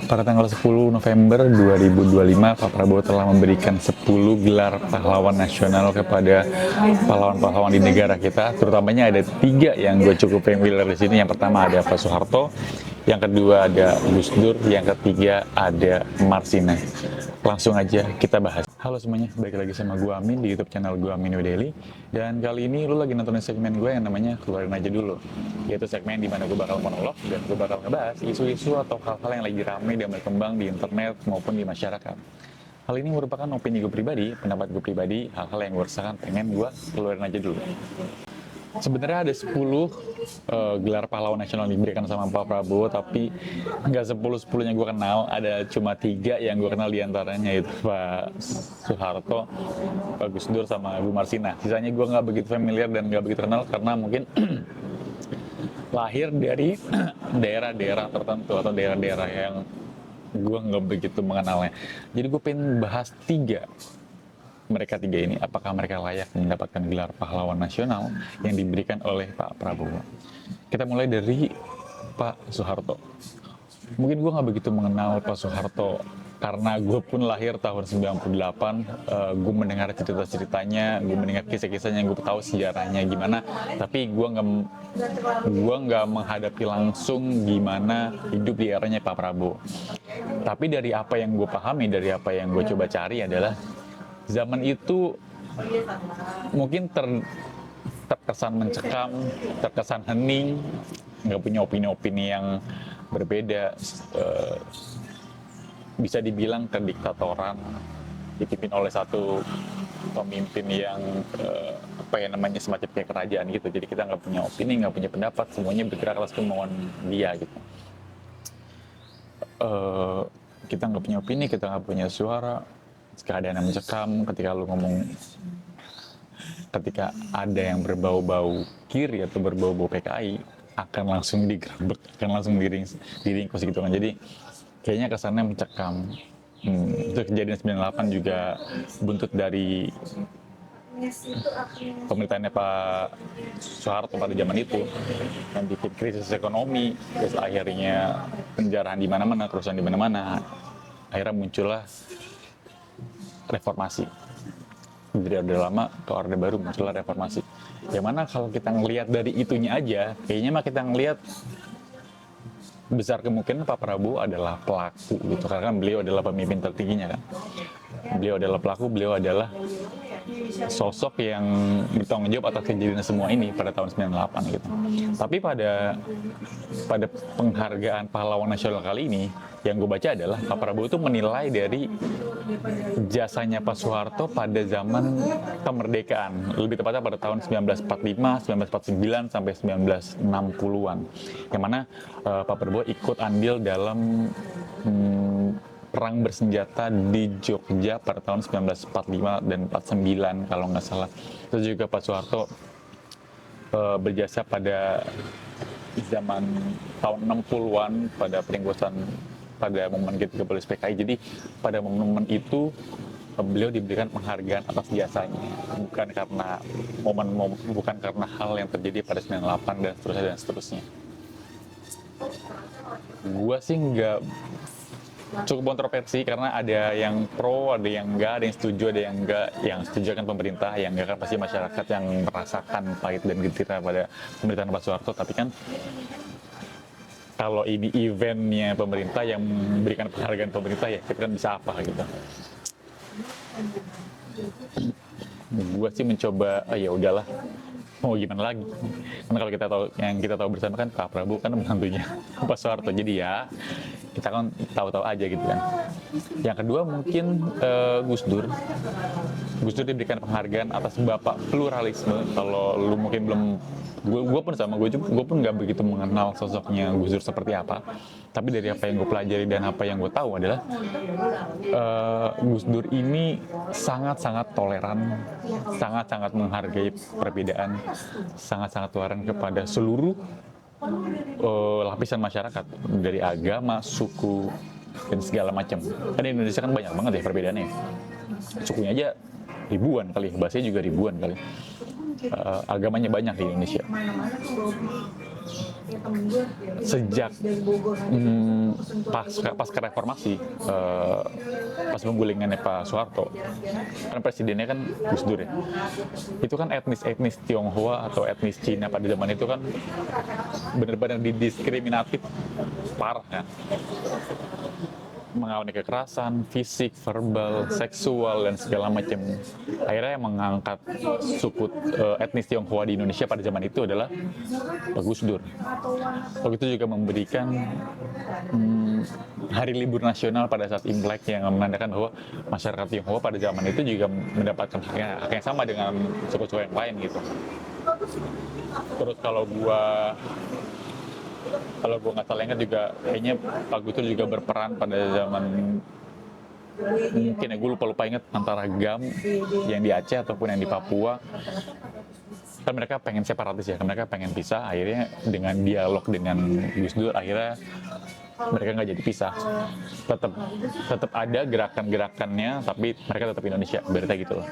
Pada tanggal 10 November 2025, Pak Prabowo telah memberikan 10 gelar pahlawan nasional kepada pahlawan-pahlawan di negara kita. Terutamanya ada 3 yang gue cukup familiar di sini. Yang pertama ada Pak Soeharto, yang kedua ada Gus Dur, yang ketiga ada Marsina. Langsung aja kita bahas. Halo semuanya, balik lagi sama gue Amin di YouTube channel gue Amin Daily. Dan kali ini lu lagi nontonin segmen gue yang namanya Keluarin Aja Dulu. Yaitu segmen di mana gue bakal monolog dan gue bakal ngebahas isu-isu atau hal-hal yang lagi rame dan berkembang di internet maupun di masyarakat. Hal ini merupakan opini gue pribadi, pendapat gue pribadi, hal-hal yang gue rasakan pengen gue keluarin aja dulu. Sebenarnya ada 10 gelar pahlawan nasional diberikan sama Pak Prabowo, tapi nggak 10-10-nya gue kenal. Ada cuma 3 yang gue kenal diantaranya, yaitu Pak Soeharto, Pak Gus Dur, sama Bu Marsina. Sisanya gue nggak begitu familiar dan nggak begitu kenal karena mungkin lahir dari daerah-daerah tertentu atau daerah-daerah yang gue nggak begitu mengenalnya. Jadi gue pengen bahas 3 ini, apakah mereka layak mendapatkan gelar pahlawan nasional yang diberikan oleh Pak Prabowo. Kita mulai dari Pak Soeharto. Mungkin gue nggak begitu mengenal Pak Soeharto karena gue pun lahir tahun 98, gue mendengar cerita-ceritanya, gue mendengar kisah-kisahnya, gue tahu sejarahnya gimana, tapi gue nggak menghadapi langsung gimana hidup di eranya Pak Prabowo. Tapi dari apa yang gue pahami, dari apa yang gue coba cari adalah zaman itu mungkin terkesan mencekam, terkesan hening, nggak punya opini-opini yang berbeda, bisa dibilang kediktatoran, dipimpin oleh satu pemimpin yang semacam kayak kerajaan gitu. Jadi kita nggak punya opini, nggak punya pendapat, semuanya bergerak atas kemauan dia gitu. Kita nggak punya opini, kita nggak punya suara. Keadaan yang mencekam ketika ada yang berbau-bau kiri atau berbau-bau PKI akan langsung digerebek, akan langsung diringkus gitu kan. Jadi kayaknya kesannya mencekam. Itu kejadian 98 juga buntut dari pemerintahannya Pak Soeharto pada zaman itu, yang bikin krisis ekonomi, terus akhirnya penjarahan di mana-mana, kerusuhan di mana-mana. Akhirnya muncullah reformasi. Dari Orde Lama ke Orde Baru muncullah reformasi. Yang mana kalau kita ngelihat dari itunya aja, kayaknya mah kita ngelihat besar kemungkinan Pak Prabowo adalah pelaku gitu, karena kan beliau adalah pemimpin tertingginya kan. Beliau adalah pelaku, beliau adalah sosok yang bertanggung jawab atas kejadian semua ini pada tahun 98 gitu. Tapi pada penghargaan pahlawan nasional kali ini, yang gue baca adalah Pak Prabowo itu menilai dari jasanya Pak Soeharto pada zaman kemerdekaan, lebih tepatnya pada tahun 1945, 1949 sampai 1960-an, yang mana Pak Prabowo ikut andil dalam perang bersenjata di Jogja pada tahun 1945 dan 49 kalau nggak salah. Terus juga Pak Soeharto berjasa pada zaman tahun 60-an pada peringkusan pada momen G30 PKI. Jadi pada momen itu beliau diberikan penghargaan atas jasanya, bukan karena hal yang terjadi pada 98 dan seterusnya. Gua sih nggak, cukup kontroversi karena ada yang pro, ada yang enggak, ada yang setuju, ada yang enggak. Yang setuju kan pemerintah, yang enggak kan pasti masyarakat yang merasakan pahit dan gembira pada pemerintahan Pak Soeharto. Tapi kan kalau ini eventnya pemerintah yang memberikan penghargaan pemerintah, ya kita kan bisa apa gitu. Gua sih mencoba, ya udahlah, mau gimana lagi. Karena kalau kita tahu bersama kan Pak Prabowo kan menantunya Pak Soeharto. Jadi ya kita kan tahu-tahu aja gitu kan. Yang kedua mungkin Gus Dur. Gus Dur diberikan penghargaan atas bapak pluralisme. Kalau lu mungkin belum, gue pun nggak begitu mengenal sosoknya Gus Dur seperti apa. Tapi dari apa yang gue pelajari dan apa yang gue tahu adalah Gus Dur ini sangat-sangat toleran, sangat-sangat menghargai perbedaan, sangat-sangat toleran kepada seluruh lapisan masyarakat, dari agama, suku, dan segala macam. Kan di Indonesia kan banyak banget ya perbedaannya. Sukunya aja ribuan kali, bahasanya juga ribuan kali. Agamanya banyak di Indonesia. sejak pasca reformasi, pas penggulingannya Pak Soeharto, kan presidennya kan Gus Dur ya. Itu kan etnis Tionghoa atau etnis Cina pada zaman itu kan benar-benar didiskriminatif parah kan. Mengalami kekerasan, fisik, verbal, seksual, dan segala macam. Akhirnya yang mengangkat suku etnis Tionghoa di Indonesia pada zaman itu adalah Pak Gus Dur. Begitu juga memberikan hari libur nasional pada saat Imlek yang menandakan bahwa masyarakat Tionghoa pada zaman itu juga mendapatkan hak yang sama dengan suku-suku yang lain gitu. Terus kalau gua nggak salah ingat juga kayaknya Pak Gus Dur juga berperan pada zaman, mungkin ya gue lupa ingat, antara GAM yang di Aceh ataupun yang di Papua. Kan mereka pengen separatis ya, mereka pengen pisah. Akhirnya dengan dialog dengan Gus Dur akhirnya mereka nggak jadi pisah, tetap ada gerakan-gerakannya, tapi mereka tetap Indonesia, berarti gitu loh.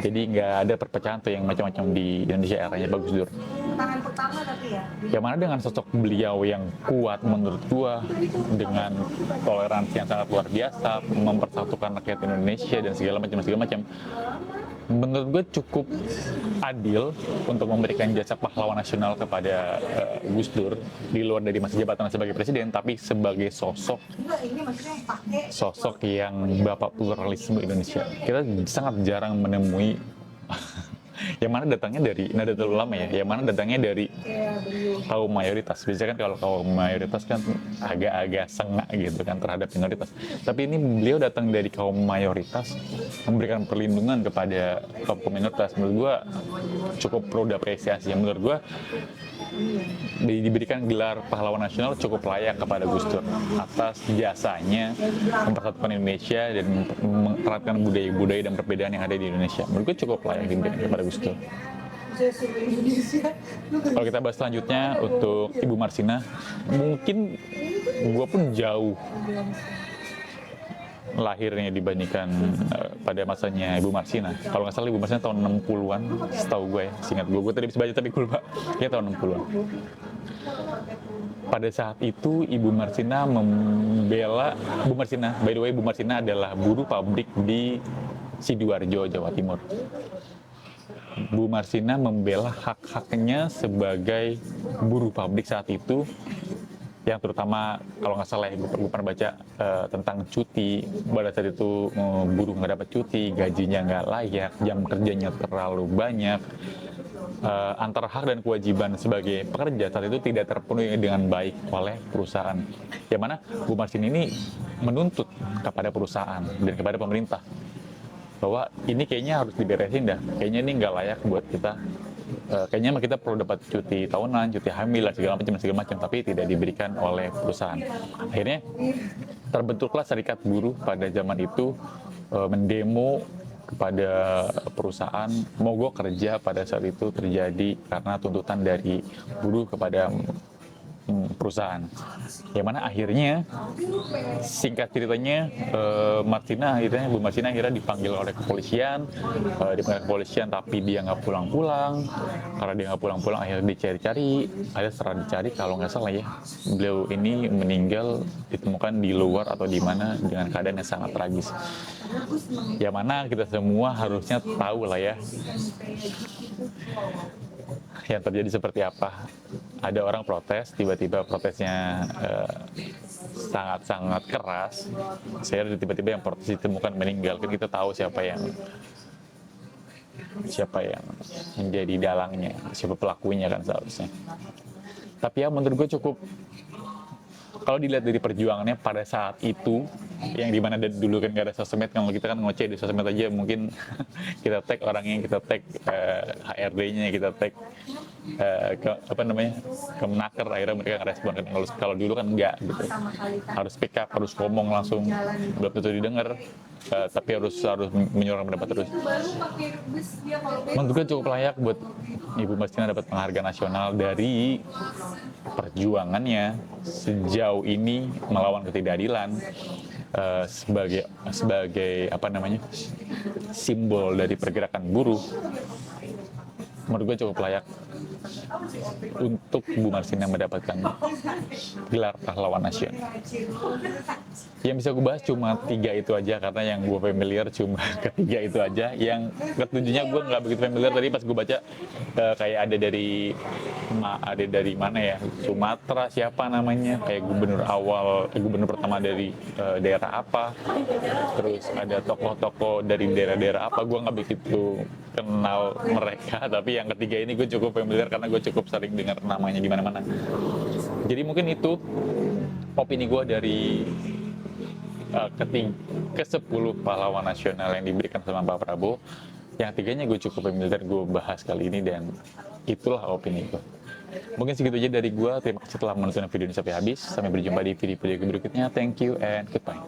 Jadi nggak ada perpecahan tuh yang macam-macam di Indonesia eranya Pak Gus Dur. Yang mana dengan sosok beliau yang kuat menurut gua, dengan toleransi yang sangat luar biasa, mempersatukan rakyat Indonesia dan segala macam, menurut gue cukup adil untuk memberikan jasa pahlawan nasional kepada Gus Dur di luar dari masa jabatan sebagai presiden, tapi sebagai sosok yang bapak pluralisme Indonesia. Kita sangat jarang menemui yang mana datangnya dari Nahdlatul Ulama ya, yang mana datangnya dari kaum mayoritas. Biasanya kan kalau kaum mayoritas kan agak-agak sengak gitu kan terhadap minoritas. Tapi ini beliau datang dari kaum mayoritas, memberikan perlindungan kepada kaum minoritas. Menurut gua cukup perlu diapresiasi. Menurut gua diberikan gelar pahlawan nasional cukup layak kepada Gus Dur atas jasanya mempersatukan Indonesia dan menerapkan budaya-budaya dan perbedaan yang ada di Indonesia. Menurut gue cukup layak diberikan kepada Gus Dur. Kalau kita bahas selanjutnya untuk Ibu Marsina, mungkin gue pun jauh lahirnya dibandingkan pada masanya Ibu Marsina. Kalau nggak salah Ibu Marsina tahun 60-an, setahu gue ya, seingat gue tadi bisa baca tapi gue lupa, ya tahun 60-an. Pada saat itu Ibu Marsina membela, by the way Ibu Marsina adalah buruh pabrik di Sidoarjo, Jawa Timur. Bu Marsina membela hak-haknya sebagai buruh pabrik saat itu, yang terutama kalau nggak salah gue pernah baca tentang cuti. Pada saat itu buruh nggak dapat cuti, gajinya nggak layak, jam kerjanya terlalu banyak, antara hak dan kewajiban sebagai pekerja saat itu tidak terpenuhi dengan baik oleh perusahaan. Yang mana Bu Marsina ini menuntut kepada perusahaan dan kepada pemerintah bahwa ini kayaknya harus diberesin dah, kayaknya ini nggak layak buat kita. Kayaknya kita perlu dapat cuti tahunan, cuti hamil, segala macam, tapi tidak diberikan oleh perusahaan. Akhirnya terbentuklah serikat buruh pada zaman itu, mendemo kepada perusahaan, mogok kerja pada saat itu terjadi karena tuntutan dari buruh kepada perusahaan. Yang mana akhirnya singkat ceritanya Bu Marsina akhirnya dipanggil oleh kepolisian, tapi dia nggak pulang-pulang. Karena dia nggak pulang-pulang akhirnya dicari-cari, setelah dicari kalau nggak salah ya beliau ini meninggal, ditemukan di luar atau di mana dengan keadaan yang sangat tragis. Yang mana kita semua harusnya tahu lah ya yang terjadi seperti apa. Ada orang protes, tiba-tiba protesnya sangat-sangat keras. Saya tiba-tiba yang protes ditemukan meninggal. Kan kita tahu siapa yang menjadi dalangnya, siapa pelakunya kan seharusnya. Tapi ya menurut gue cukup, kalau dilihat dari perjuangannya pada saat itu, yang dimana dulu kan nggak ada sosmed, kalau kita kan ngoceh di sosmed aja, mungkin kita tag orangnya, kita tag HRD-nya, kita tag Kemenaker, akhirnya mereka nggak respon kan. Kalau dulu kan enggak gitu, harus pick up, harus ngomong langsung, belum tentu didengar, tapi harus menyuarakan pendapat terus. Menurut gue cukup layak buat Ibu Marsina dapat penghargaan nasional dari perjuangannya sejauh ini melawan ketidakadilan, sebagai simbol dari pergerakan buruh. Menurut gue cukup layak untuk Bu Marsina mendapatkan gelar pahlawan nasional. Yang bisa gue bahas cuma 3 itu aja, karena yang gue familiar cuma ketiga itu aja. Yang ketujuhnya gue nggak begitu familiar, tadi pas gue baca kayak ada dari mana ya, Sumatera, siapa namanya, kayak gubernur pertama dari daerah apa, terus ada tokoh-tokoh dari daerah-daerah apa, gue nggak begitu kenal mereka. Tapi yang ketiga ini gue cukup familiar karena gue cukup sering dengar namanya di mana-mana. Jadi mungkin itu opini gue dari ke-10 pahlawan nasional yang diberikan sama Pak Prabowo. Yang tiganya gue cukup familiar, gue bahas kali ini, dan itulah opini gue. Mungkin segitu aja dari gue. Terima kasih telah menonton video ini sampai habis. Sampai berjumpa di video-video berikutnya. Thank you and goodbye.